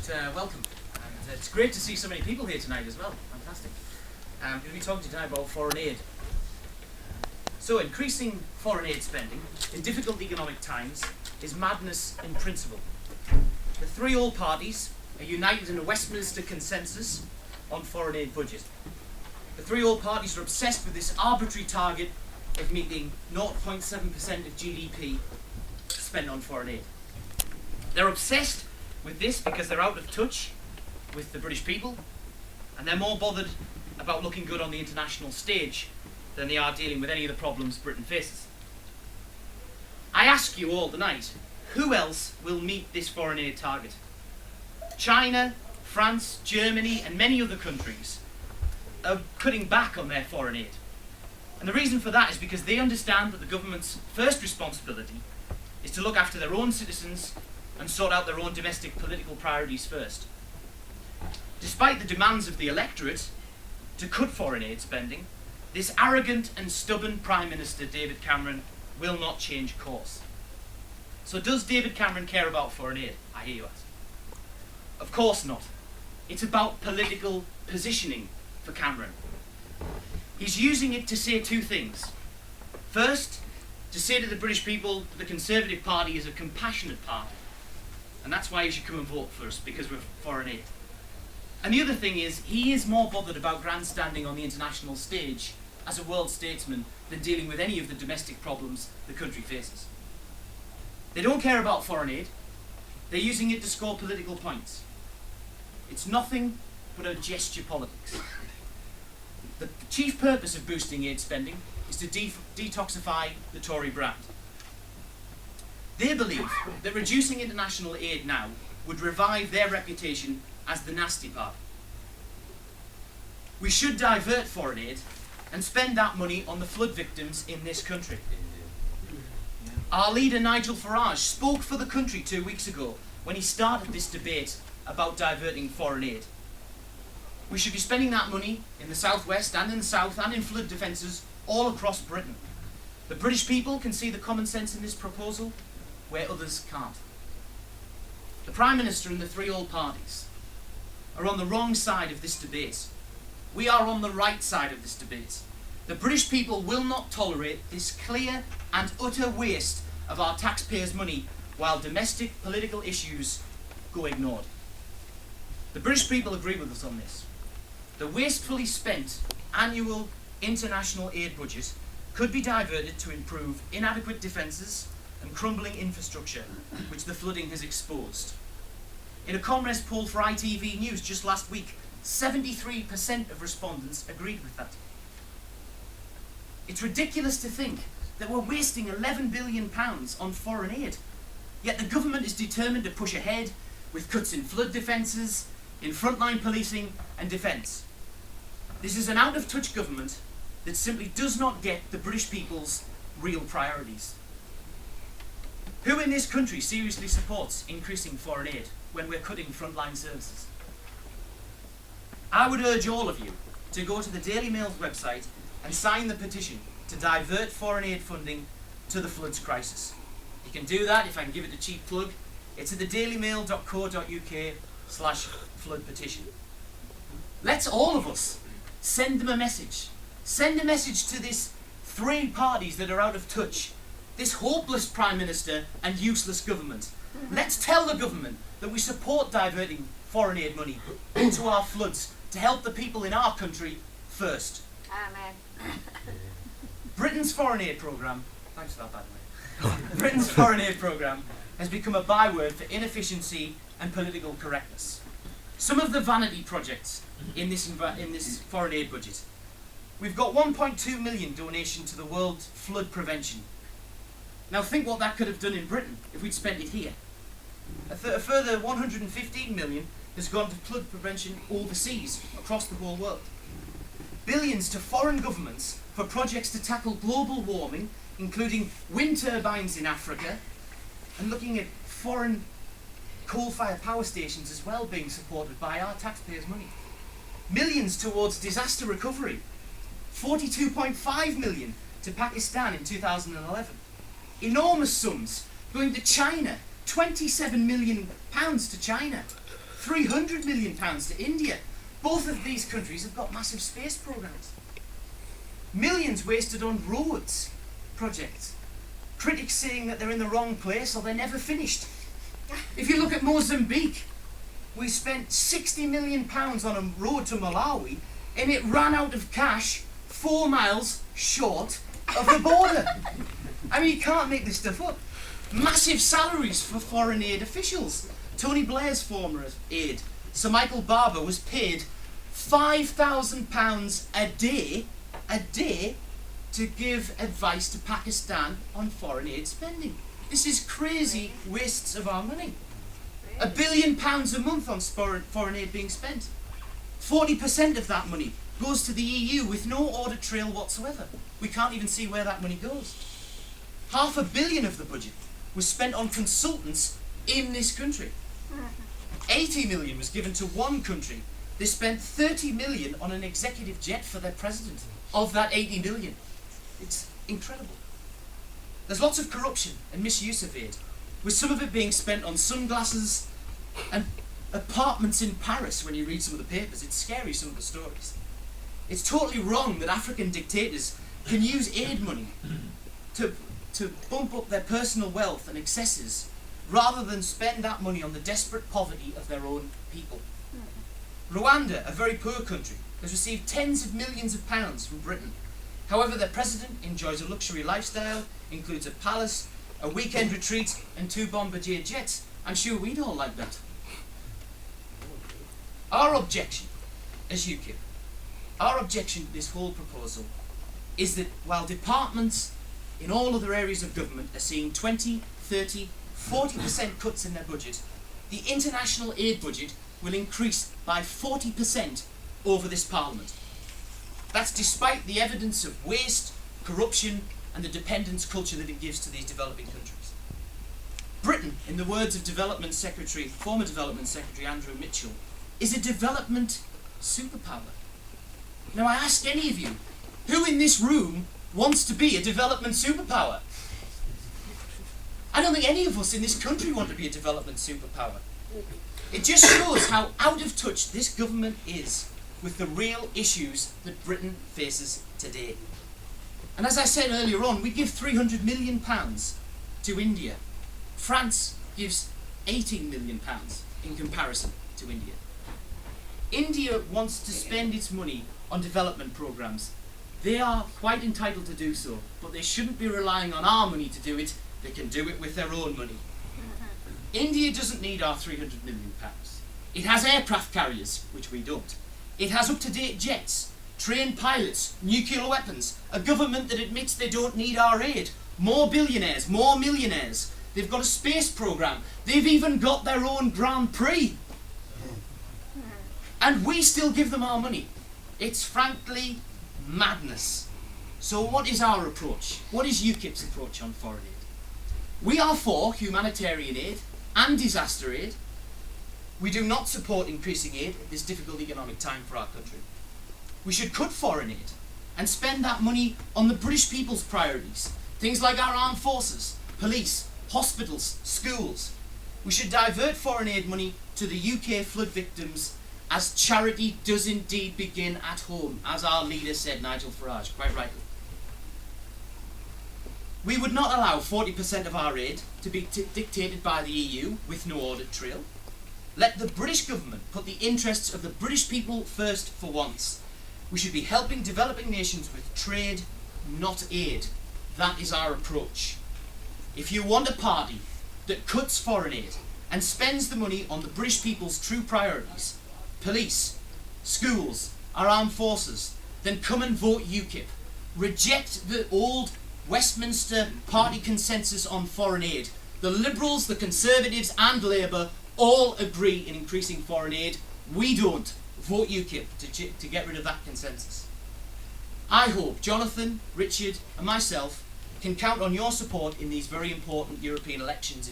welcome. And it's great to see so many people here tonight as well. Fantastic. We're going to be talking to you tonight about foreign aid. So, increasing foreign aid spending in difficult economic times is madness in principle. The three old parties are united in a Westminster consensus on foreign aid budget. The three old parties are obsessed with this arbitrary target of meeting 0.7% of GDP spent on foreign aid. They're obsessed with this because they're out of touch with the British people, and they're more bothered about looking good on the international stage than they are dealing with any of the problems Britain faces. I ask you all tonight, who else will meet this foreign aid target? China, France, Germany, and many other countries are cutting back on their foreign aid. And the reason for that is because they understand that the government's first responsibility is to look after their own citizens and sort out their own domestic political priorities first. Despite the demands of the electorate to cut foreign aid spending, this arrogant and stubborn Prime Minister, David Cameron, will not change course. So does David Cameron care about foreign aid? I hear you ask. Of course not. It's about political positioning for Cameron. He's using it to say two things. First, to say to the British people that the Conservative Party is a compassionate party, and that's why you should come and vote for us, because we're foreign aid. And the other thing is, he is more bothered about grandstanding on the international stage as a world statesman than dealing with any of the domestic problems the country faces. They don't care about foreign aid. They're using it to score political points. It's nothing but a gesture politics. The chief purpose of boosting aid spending is to detoxify the Tory brand. They believe that reducing international aid now would revive their reputation as the nasty party. We should divert foreign aid and spend that money on the flood victims in this country. Our leader Nigel Farage spoke for the country 2 weeks ago when he started this debate about diverting foreign aid. We should be spending that money in the southwest and in the south and in flood defences all across Britain. The British people can see the common sense in this proposal where others can't. The Prime Minister and the three old parties are on the wrong side of this debate. We are on the right side of this debate. The British people will not tolerate this clear and utter waste of our taxpayers' money while domestic political issues go ignored. The British people agree with us on this. The wastefully spent annual international aid budget could be diverted to improve inadequate defences and crumbling infrastructure which the flooding has exposed. In a Comrest poll for ITV News just last week, 73% of respondents agreed with that. It's ridiculous to think that we're wasting £11 billion on foreign aid, yet the government is determined to push ahead with cuts in flood defences, in frontline policing and defence. This is an out-of-touch government that simply does not get the British people's real priorities. Who in this country seriously supports increasing foreign aid when we're cutting frontline services? I would urge all of you to go to the Daily Mail's website and sign the petition to divert foreign aid funding to the floods crisis. You can do that, if I can give it a cheap plug. It's at thedailymail.co.uk/flood petition. Let's all of us send them a message. Send a message to these three parties that are out of touch, this hopeless Prime Minister and useless government. Let's tell the government that we support diverting foreign aid money into our floods to help the people in our country first. Amen. Britain's foreign aid programme, thanks for that by the way, Britain's foreign aid programme has become a byword for inefficiency and political correctness. Some of the vanity projects in this foreign aid budget. We've got 1.2 million donation to the World Flood Prevention. Now think what that could have done in Britain if we'd spent it here. A further 115 million has gone to flood prevention overseas, across the whole world. Billions to foreign governments for projects to tackle global warming, including wind turbines in Africa, and looking at foreign coal-fired power stations as well being supported by our taxpayers' money. Millions towards disaster recovery. 42.5 million to Pakistan in 2011. Enormous sums going to China, £27 million to China. £300 million to India. Both of these countries have got massive space programs. Millions wasted on roads projects. Critics saying that they're in the wrong place or they're never finished. If you look at Mozambique, we spent £60 million on a road to Malawi and it ran out of cash 4 miles short of the border. I mean, you can't make this stuff up. Massive salaries for foreign aid officials. Tony Blair's former aide, Sir Michael Barber, was paid £5,000 a day to give advice to Pakistan on foreign aid spending. This is crazy wastes of our money. £1 billion a month on foreign aid being spent. 40% of that money goes to the EU with no audit trail whatsoever. We can't even see where that money goes. £500 million of the budget was spent on consultants in this country. 80 million was given to one country. They spent 30 million on an executive jet for their president. Of that 80 million. It's incredible. There's lots of corruption and misuse of aid, with some of it being spent on sunglasses and apartments in Paris. When you read some of the papers, it's scary, some of the stories. It's totally wrong that African dictators can use aid money to bump up their personal wealth and excesses rather than spend that money on the desperate poverty of their own people. Rwanda, a very poor country, has received tens of millions of pounds from Britain. However, their president enjoys a luxury lifestyle, includes a palace, a weekend retreat, and 2 Bombardier jets. I'm sure we'd all like that. Our objection, as UKIP, our objection to this whole proposal is that while departments in all other areas of government are seeing 20, 30, 40% cuts in their budget, the international aid budget will increase by 40% over this Parliament. That's despite the evidence of waste, corruption, and the dependence culture that it gives to these developing countries. Britain, in the words of former Development Secretary Andrew Mitchell, is a development superpower. Now I ask any of you, who in this room wants to be a development superpower? I don't think any of us in this country want to be a development superpower. It just shows how out of touch this government is with the real issues that Britain faces today. And as I said earlier on, we give £300 million to India. France gives £18 million in comparison to India. India wants to spend its money on development programs. They are quite entitled to do so, but they shouldn't be relying on our money to do it. They can do it with their own money. India doesn't need our £300 million. It has aircraft carriers, which we don't. It has up-to-date jets, trained pilots, nuclear weapons, a government that admits they don't need our aid, more billionaires, more millionaires. They've got a space program. They've even got their own Grand Prix. And we still give them our money. It's frankly madness. So what is our approach? What is UKIP's approach on foreign aid? We are for humanitarian aid and disaster aid. We do not support increasing aid at this difficult economic time for our country. We should cut foreign aid and spend that money on the British people's priorities. Things like our armed forces, police, hospitals, schools. We should divert foreign aid money to the UK flood victims, as charity does indeed begin at home, as our leader said, Nigel Farage, quite rightly. We would not allow 40% of our aid to be dictated by the EU with no audit trail. Let the British government put the interests of the British people first for once. We should be helping developing nations with trade, not aid. That is our approach. If you want a party that cuts foreign aid and spends the money on the British people's true priorities, police, schools, our armed forces, then come and vote UKIP. Reject the old Westminster party consensus on foreign aid. The Liberals, the Conservatives and Labour all agree in increasing foreign aid. We don't. Vote UKIP to get rid of that consensus. I hope Jonathan, Richard and myself can count on your support in these very important European elections.